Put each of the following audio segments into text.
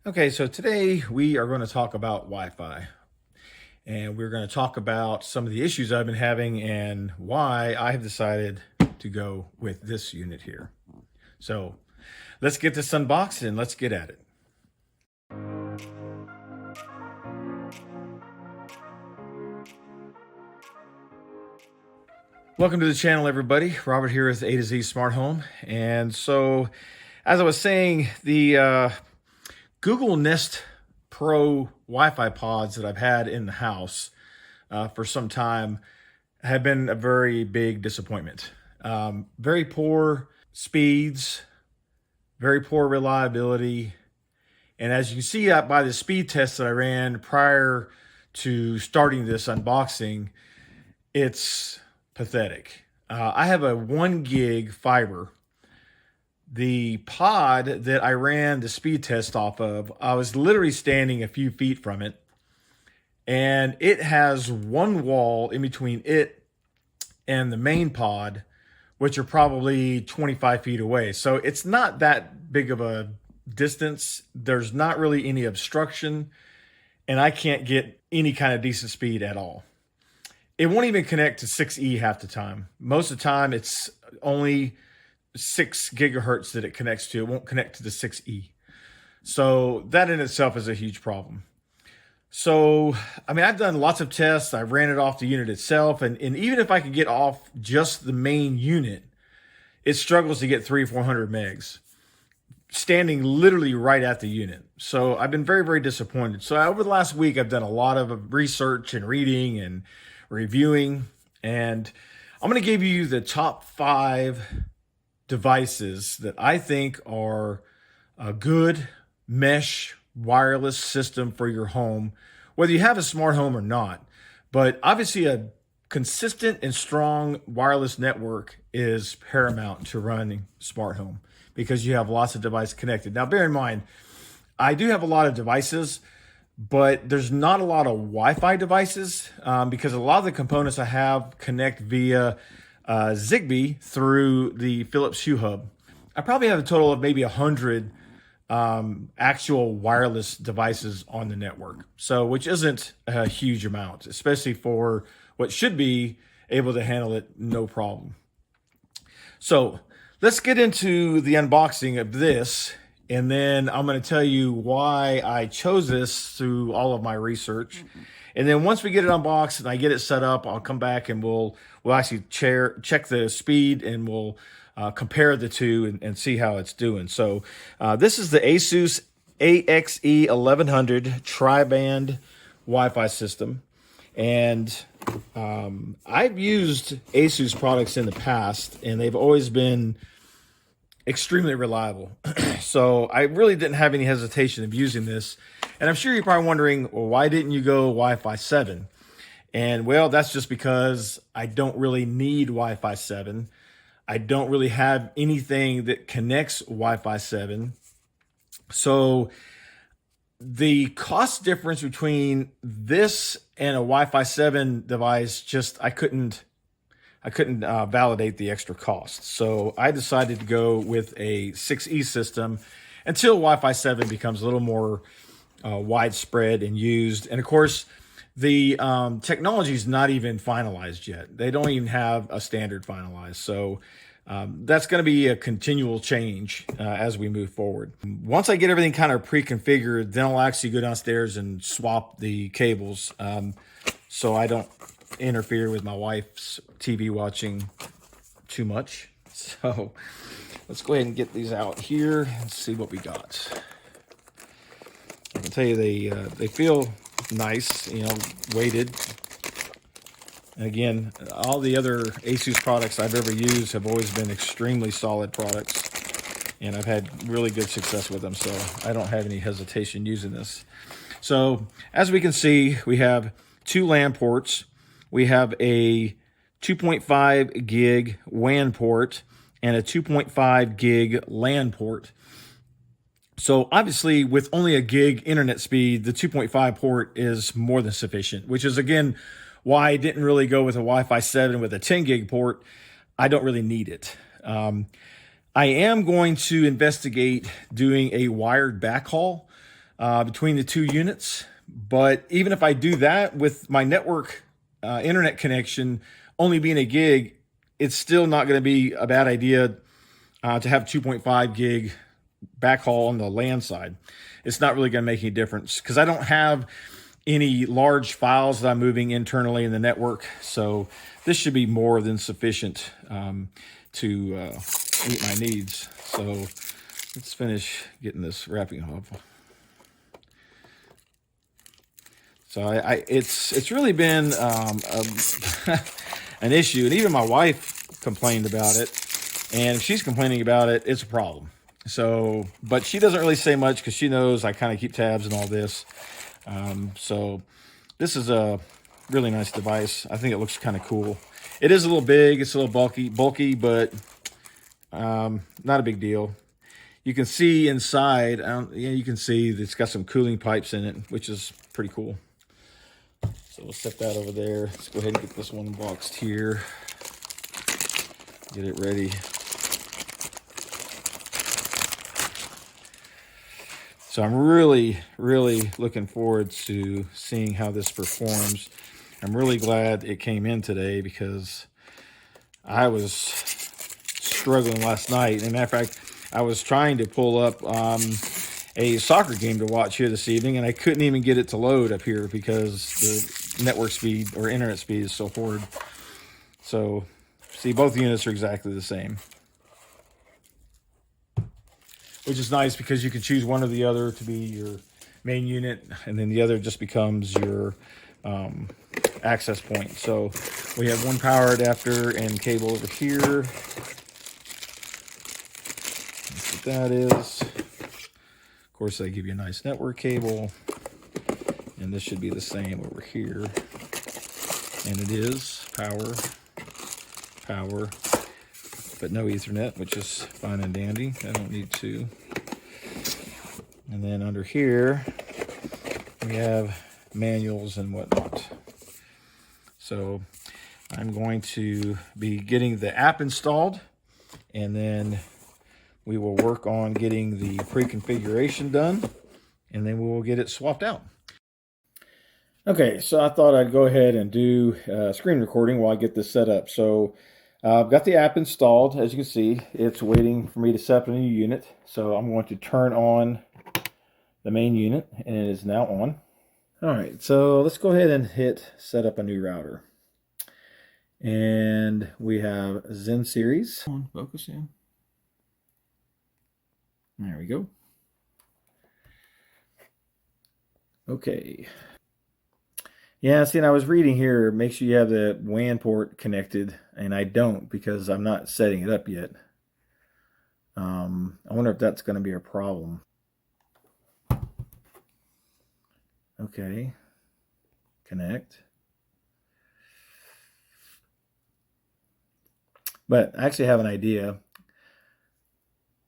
Okay, so today we are going to talk about Wi-Fi, and we're going to talk about some of the issues I've been having and why I have decided to go with this unit here. So let's get this unboxed and let's get at it. Welcome to the channel, everybody. Robert here with A to Z Smart Home. And so, as I was saying, the Google Nest Pro Wi-Fi pods that I've had in the house for some time have been a very big disappointment. Very poor speeds, very poor reliability. And as you can see by the speed test that I ran prior to starting this unboxing, it's pathetic. I have a 1 gig fiber. The pod that I ran the speed test off of, I was literally standing a few feet from it, and it has one wall in between it and the main pod, which are probably 25 feet away. So it's not that big of a distance. There's not really any obstruction, and I can't get any kind of decent speed at all. It won't even connect to 6E half the time. Most of the time, it's only 6 gigahertz that it connects to. It won't connect to the 6E. So that in itself is a huge problem. So, I mean, I've done lots of tests. I ran it off the unit itself. And even if I could get off just the main unit, it struggles to get 300 or 400 megs, standing literally right at the unit. So I've been very, very disappointed. So over the last week, I've done a lot of research and reading and reviewing. And I'm going to give you the top 5 devices that I think are a good mesh wireless system for your home, whether you have a smart home or not. But obviously a consistent and strong wireless network is paramount to running smart home because you have lots of devices connected. Now, bear in mind, I do have a lot of devices, but there's not a lot of Wi-Fi devices because a lot of the components I have connect via Zigbee through the Philips Hue Hub. I probably have a total of maybe 100 actual wireless devices on the network. So, which isn't a huge amount, especially for what should be able to handle it no problem. So let's get into the unboxing of this. And then I'm going to tell you why I chose this through all of my research. And then once we get it unboxed and I get it set up, I'll come back and we'll actually check the speed and we'll compare the two and see how it's doing. So this is the Asus AXE 1100 tri-band Wi-Fi system. And I've used Asus products in the past, and they've always been extremely reliable. So I really didn't have any hesitation of using this. And I'm sure you're probably wondering, well, why didn't you go Wi-Fi 7? And well, that's just because I don't really need Wi-Fi 7. I don't really have anything that connects Wi-Fi 7. So the cost difference between this and a Wi-Fi 7 device, I couldn't validate the extra cost. So I decided to go with a 6E system until Wi-Fi 7 becomes a little more widespread and used. And of course, the technology is not even finalized yet. They don't even have a standard finalized. So that's going to be a continual change as we move forward. Once I get everything kind of pre-configured, then I'll actually go downstairs and swap the cables so I don't interfere with my wife's TV watching too much. So let's go ahead and get these out here and see what we got. I can tell you they feel nice, weighted. And again, all the other Asus products I've ever used have always been extremely solid products, and I've had really good success with them, so I don't have any hesitation using this. So as we can see, we have 2 LAN ports. We have a 2.5 gig WAN port and a 2.5 gig LAN port. So obviously with only a gig internet speed, the 2.5 port is more than sufficient, which is again why I didn't really go with a Wi-Fi 7 with a 10 gig port. I don't really need it. I am going to investigate doing a wired backhaul between the two units. But even if I do that with my network internet connection only being a gig, it's still not going to be a bad idea to have 2.5 gig backhaul on the LAN side. It's not really going to make any difference because I don't have any large files that I'm moving internally in the network. So this should be more than sufficient to meet my needs. So let's finish getting this wrapping up. So it's really been an issue, and even my wife complained about it. And if she's complaining about it, it's a problem. So, but she doesn't really say much because she knows I kind of keep tabs and all this. So this is a really nice device. I think it looks kind of cool. It is a little big. It's a little bulky, but not a big deal. You can see inside, you can see it's got some cooling pipes in it, which is pretty cool. So we'll set that over there. Let's go ahead and get this one boxed here. Get it ready. So I'm really, really looking forward to seeing how this performs. I'm really glad it came in today because I was struggling last night. As a matter of fact, I was trying to pull up a soccer game to watch here this evening, and I couldn't even get it to load up here because the network speed or internet speed is so horrid. So, see, both units are exactly the same, which is nice because you can choose one or the other to be your main unit, and then the other just becomes your access point. So we have one power adapter and cable over here. That's what that is. Of course, they give you a nice network cable, and this should be the same over here. And it is power, but no Ethernet, which is fine and dandy. I don't need to. And then under here, we have manuals and whatnot. So I'm going to be getting the app installed, and then we will work on getting the pre-configuration done, and then we will get it swapped out. Okay, so I thought I'd go ahead and do screen recording while I get this set up. So I've got the app installed. As you can see, it's waiting for me to set up a new unit. So I'm going to turn on the main unit, and it is now on. All right, so let's go ahead and hit set up a new router. And we have Zen series. Focus in. There we go. Okay. Yeah, see, and I was reading here, make sure you have the WAN port connected, and I don't because I'm not setting it up yet. I wonder if that's going to be a problem. Okay. Connect. But I actually have an idea.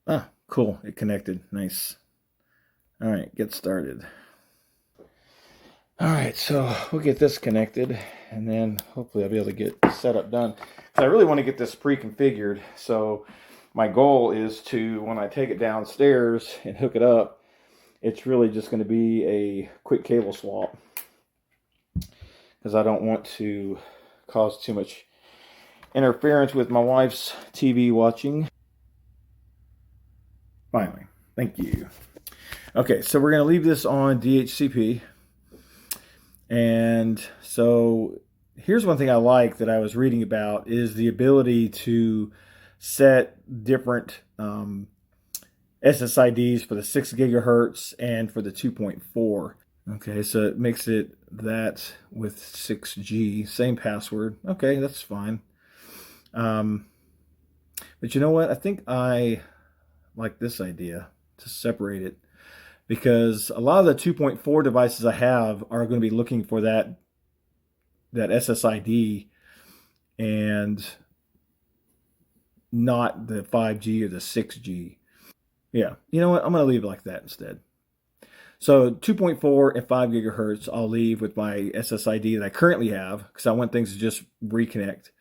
Ah, cool. It connected. Nice. All right, get started. All right, so we'll get this connected, and then hopefully I'll be able to get the setup done. I really want to get this pre-configured, so my goal is to, when I take it downstairs and hook it up, it's really just going to be a quick cable swap, because I don't want to cause too much interference with my wife's TV watching. Finally, thank you. Okay, so we're going to leave this on DHCP. And so here's one thing I like that I was reading about is the ability to set different SSIDs for the 6 gigahertz and for the 2.4. Okay, so it makes it that with 6G, same password. Okay, that's fine. But you know what? I think I like this idea to separate it, because a lot of the 2.4 devices I have are going to be looking for that SSID and not the 5G or the 6G. Yeah, you know what? I'm going to leave it like that instead. So 2.4 and 5 gigahertz I'll leave with my SSID that I currently have, because I want things to just reconnect.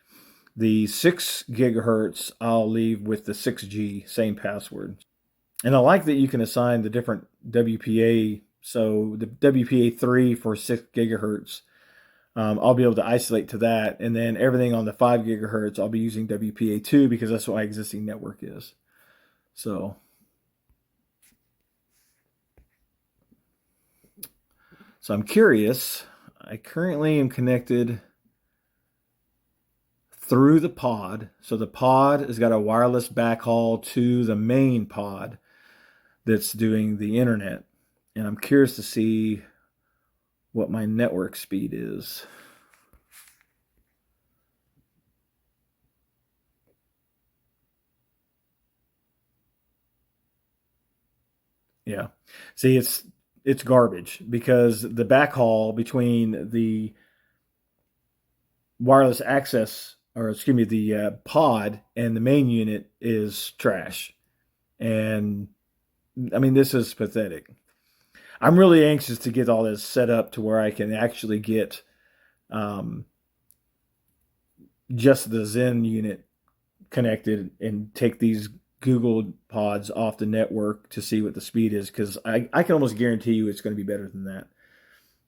The 6 gigahertz I'll leave with the 6G, same password. And I like that you can assign the different WPA So the WPA3 for 6 gigahertz, I'll be able to isolate to that. And then everything on the 5 gigahertz, I'll be using WPA2 because that's what my existing network is. So I'm curious. I currently am connected through the pod. So the pod has got a wireless backhaul to the main pod that's doing the internet. And I'm curious to see what my network speed is. Yeah. See, it's garbage because the backhaul between the wireless access, or excuse me, the pod and the main unit is trash. And I mean, this is pathetic. I'm really anxious to get all this set up to where I can actually get just the Zen unit connected and take these Google pods off the network to see what the speed is, because I can almost guarantee you it's going to be better than that.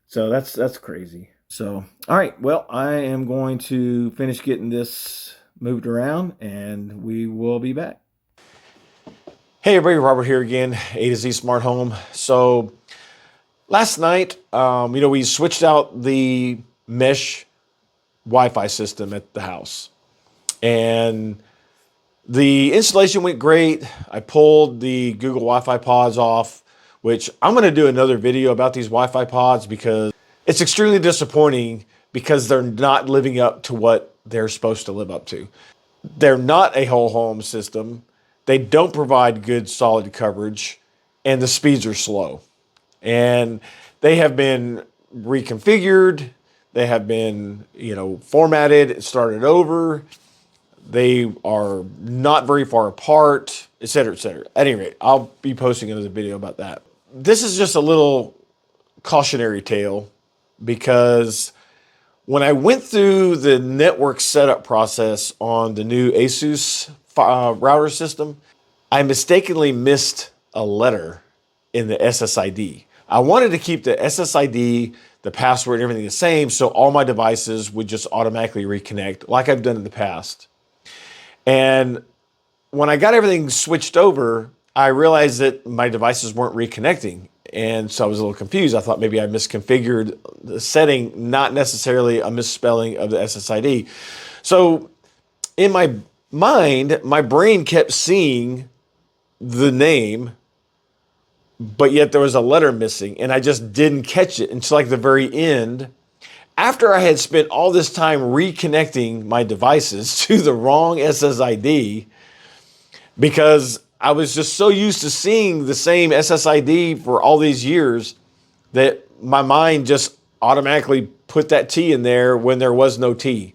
So that's crazy. So, all right, well, I am going to finish getting this moved around and we will be back. Hey everybody, Robert here again, A to Z Smart Home. So last night, we switched out the mesh Wi-Fi system at the house, and the installation went great. I pulled the Google Wi-Fi pods off, which I'm going to do another video about these Wi-Fi pods because it's extremely disappointing because they're not living up to what they're supposed to live up to. They're not a whole home system. They don't provide good solid coverage, and the speeds are slow. And they have been reconfigured. They have been, formatted, started over. They are not very far apart, et cetera, et cetera. At any rate, I'll be posting another video about that. This is just a little cautionary tale because when I went through the network setup process on the new Asus router system, I mistakenly missed a letter in the SSID. I wanted to keep the SSID, the password, everything the same, so all my devices would just automatically reconnect like I've done in the past. And when I got everything switched over, I realized that my devices weren't reconnecting. And so I was a little confused. I thought maybe I misconfigured the setting, not necessarily a misspelling of the SSID. So in my mind, my brain kept seeing the name, but yet there was a letter missing, and I just didn't catch it until like the very end, after I had spent all this time reconnecting my devices to the wrong SSID, because I was just so used to seeing the same SSID for all these years that my mind just automatically put that T in there when there was no T.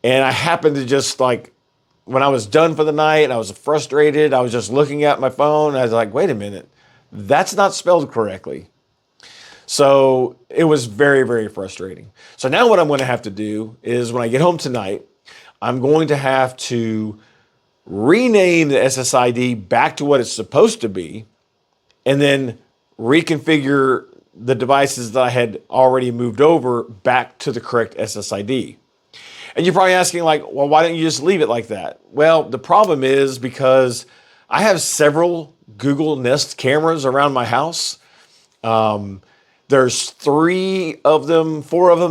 And I happened to just when I was done for the night, I was frustrated. I was just looking at my phone. I was like, wait a minute, that's not spelled correctly. So it was very, very frustrating. So now what I'm going to have to do is when I get home tonight, I'm going to have to rename the SSID back to what it's supposed to be, and then reconfigure the devices that I had already moved over back to the correct SSID. And you're probably asking well, why don't you just leave it like that? Well, the problem is because I have several Google Nest cameras around my house. There's 4 of them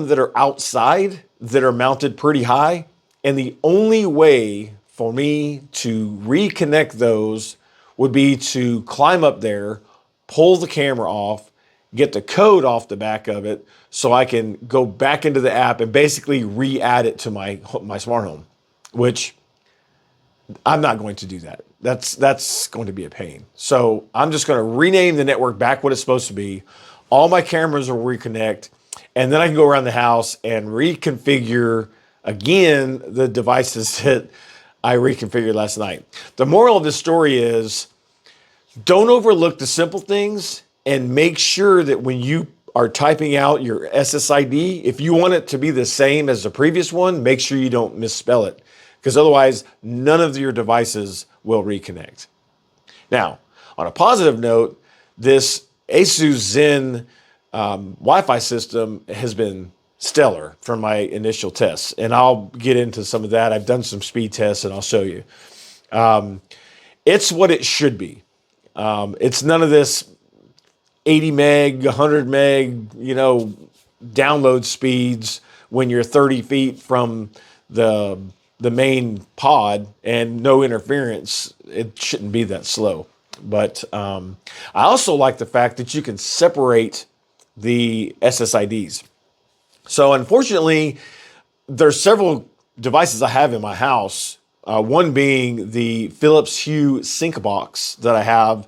that are outside that are mounted pretty high. And the only way for me to reconnect those would be to climb up there, pull the camera off, get the code off the back of it so I can go back into the app and basically re-add it to my smart home, which I'm not going to do that. That's going to be a pain. So I'm just going to rename the network back what it's supposed to be. All my cameras will reconnect, and then I can go around the house and reconfigure again the devices that I reconfigured last night. The moral of this story is don't overlook the simple things, and make sure that when you are typing out your SSID, if you want it to be the same as the previous one, make sure you don't misspell it, because otherwise none of your devices will reconnect. Now, on a positive note, this Asus Zen Wi-Fi system has been stellar from my initial tests, and I'll get into some of that. I've done some speed tests, and I'll show you. It's what it should be. It's none of this 80 meg, 100 meg, download speeds when you're 30 feet from the the main pod and no interference. It shouldn't be that slow. But I also like the fact that you can separate the SSIDs. So unfortunately, there's several devices I have in my house. One being the Philips Hue sync box that I have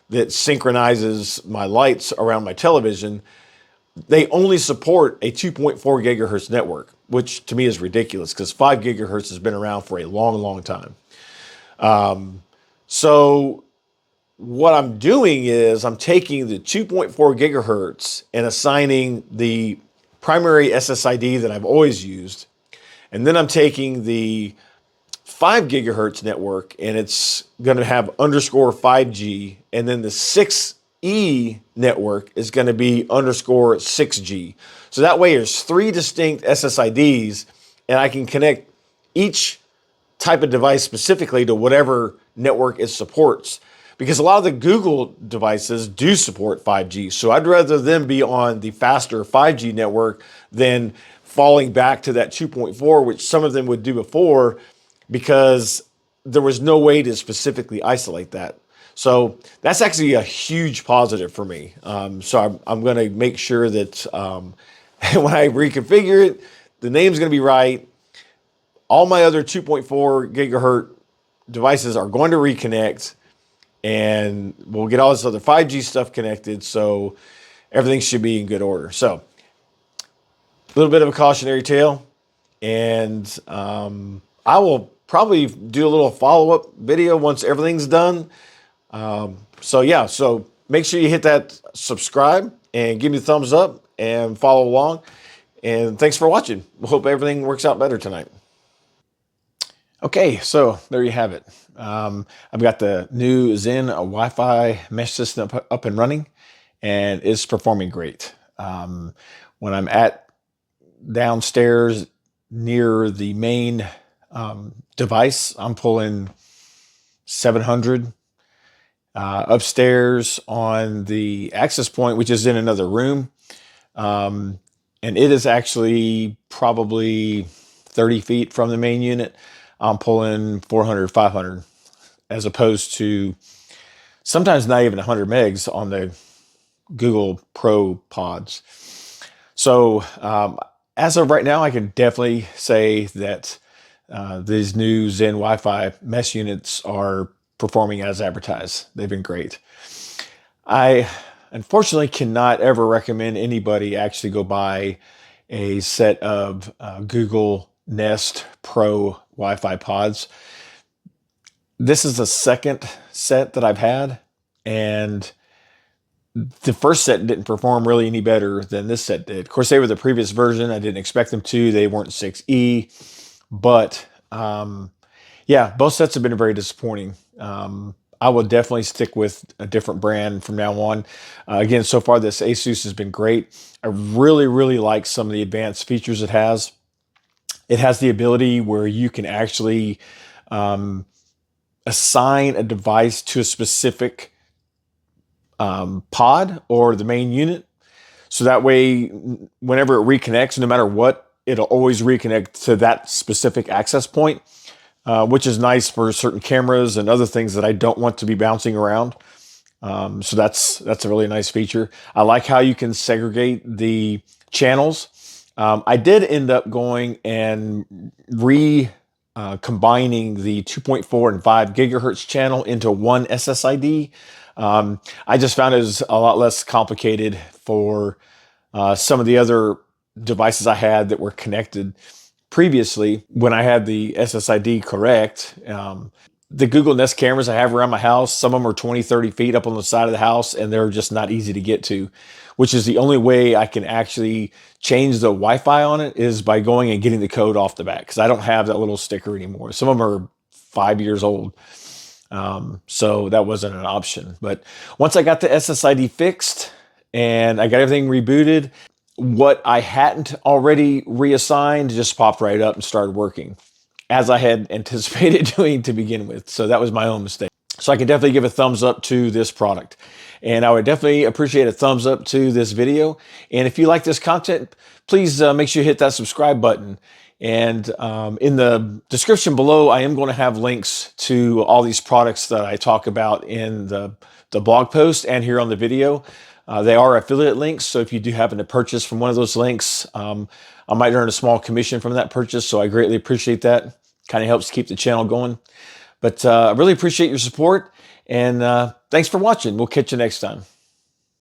that synchronizes my lights around my television. They only support a 2.4 gigahertz network, which to me is ridiculous because 5 gigahertz has been around for a long, long time. So what I'm doing is I'm taking the 2.4 gigahertz and assigning the primary SSID that I've always used. And then I'm taking the 5 gigahertz network and it's going to have underscore 5G. And then the 6E network is going to be underscore 6G. So that way there's 3 distinct SSIDs and I can connect each type of device specifically to whatever network it supports. Because a lot of the Google devices do support 5G. So I'd rather them be on the faster 5G network than falling back to that 2.4, which some of them would do before, because there was no way to specifically isolate that. So that's actually a huge positive for me. So I'm going to make sure that when I reconfigure it, the name's going to be right. All my other 2.4 gigahertz devices are going to reconnect, and we'll get all this other 5G stuff connected, so everything should be in good order. So a little bit of a cautionary tale, and I will probably do a little follow-up video once everything's done. So make sure you hit that subscribe and give me a thumbs up and follow along. And thanks for watching. Hope everything works out better tonight. Okay, so there you have it. I've got the new Zen Wi-Fi mesh system up and running, and it's performing great. When I'm at downstairs near the main device, I'm pulling 700. Upstairs on the access point, which is in another room, and it is actually probably 30 feet from the main unit, I'm pulling 400, 500, as opposed to sometimes not even 100 megs on the Google Pro pods. So as of right now, I can definitely say that these new Zen Wi-Fi mesh units are performing as advertised. They've been great. I unfortunately cannot ever recommend anybody actually go buy a set of Google Nest Pro Wi-Fi pods. This is the second set that I've had, and the first set didn't perform really any better than this set did. Of course, they were the previous version. I didn't expect them to. They weren't 6E, but yeah, both sets have been very disappointing. I will definitely stick with a different brand from now on. Again, so far this Asus has been great. I really, really like some of the advanced features it has. It has the ability where you can actually assign a device to a specific pod or the main unit. So that way, whenever it reconnects, no matter what, it'll always reconnect to that specific access point, which is nice for certain cameras and other things that I don't want to be bouncing around. So that's a really nice feature. I like how you can segregate the channels. I did end up going and combining the 2.4 and 5 gigahertz channel into one SSID. I just found it was a lot less complicated for some of the other devices I had that were connected previously when I had the SSID correct. The Google Nest cameras I have around my house, some of them are 20, 30 feet up on the side of the house, and they're just not easy to get to, which is the only way I can actually change the Wi-Fi on it is by going and getting the code off the back, because I don't have that little sticker anymore. Some of them are 5 years old. So that wasn't an option. But once I got the SSID fixed, and I got everything rebooted. What I hadn't already reassigned just popped right up and started working, as I had anticipated doing to begin with. So that was my own mistake. So I can definitely give a thumbs up to this product. And I would definitely appreciate a thumbs up to this video. And if you like this content, please make sure you hit that subscribe button. And in the description below, I am going to have links to all these products that I talk about in the blog post and here on the video. They are affiliate links, so if you do happen to purchase from one of those links, I might earn a small commission from that purchase, so I greatly appreciate that. Kind of helps keep the channel going. But I really appreciate your support, and thanks for watching. We'll catch you next time.